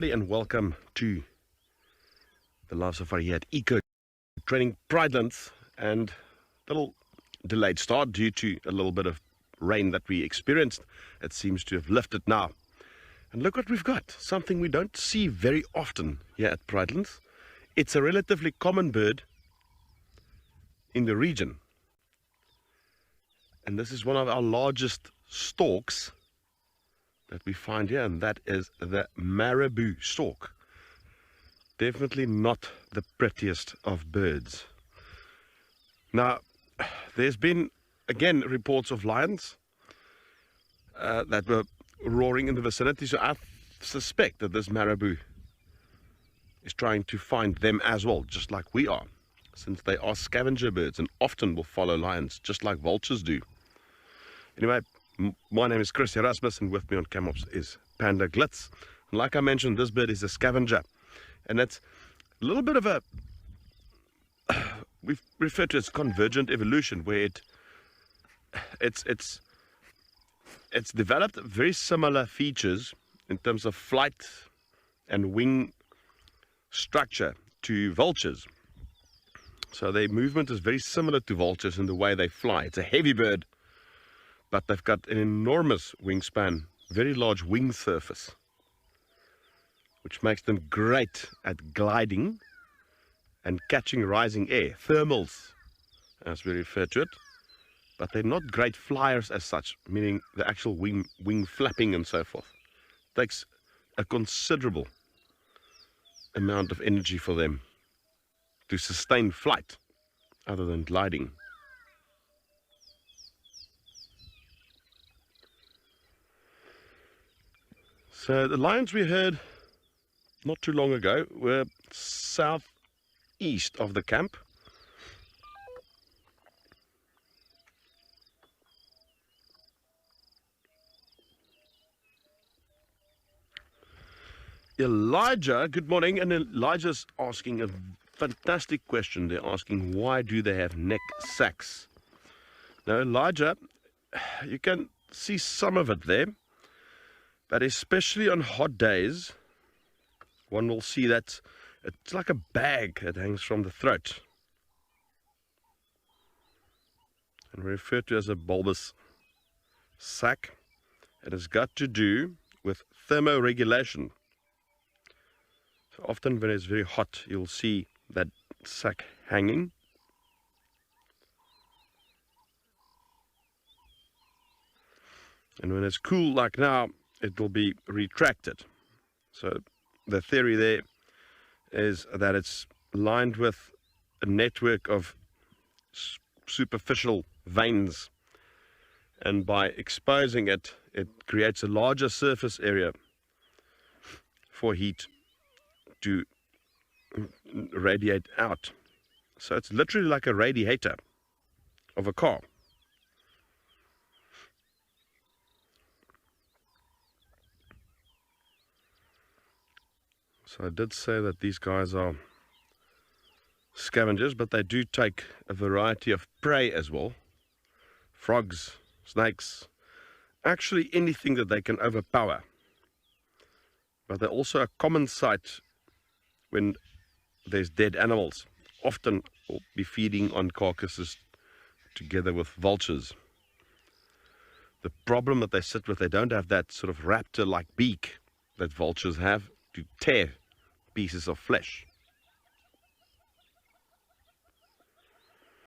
And welcome to the Live Safari here at Eco Training Pridelands, and a little delayed start due to a little bit of rain that we experienced. It seems to have lifted now, and look what we've got, something we don't see very often here at Pridelands. It's a relatively common bird in the region, and this is one of our largest storks that we find here, and that is the Marabou Stork. Definitely not the prettiest of birds. Now, there's been again reports of lions that were roaring in the vicinity, so I suspect that this Marabou is trying to find them as well, just like we are, since they are scavenger birds and often will follow lions, just like vultures do. Anyway, my name is Chris Erasmus, and with me on Camops is Panda Glitz. And like I mentioned, this bird is a scavenger, and it's a little bit of a, we've referred to as convergent evolution, where it's developed very similar features in terms of flight and wing structure to vultures. So their movement is very similar to vultures in the way they fly. It's a heavy bird, but they've got an enormous wingspan, very large wing surface, which makes them great at gliding and catching rising air, thermals as we refer to it. But they're not great flyers as such, meaning the actual wing flapping and so forth. It takes a considerable amount of energy for them to sustain flight other than gliding. So the lions we heard not too long ago were southeast of the camp. Elijah, good morning, and Elijah's asking a fantastic question. They're asking, why do they have neck sacs? Now, Elijah, you can see some of it there, but especially on hot days, one will see that it's like a bag that hangs from the throat, and referred to as a bulbous sac. It has got to do with thermoregulation. So often when it's very hot, you'll see that sac hanging. And when it's cool like now, it will be retracted. So the theory there is that it's lined with a network of superficial veins, and by exposing it, it creates a larger surface area for heat to radiate out. So it's literally like a radiator of a car. So I did say that these guys are scavengers, but they do take a variety of prey as well. Frogs, snakes, actually anything that they can overpower. But they're also a common sight when there's dead animals. Often will be feeding on carcasses together with vultures. The problem that they sit with, they don't have that sort of raptor-like beak that vultures have to tear pieces of flesh.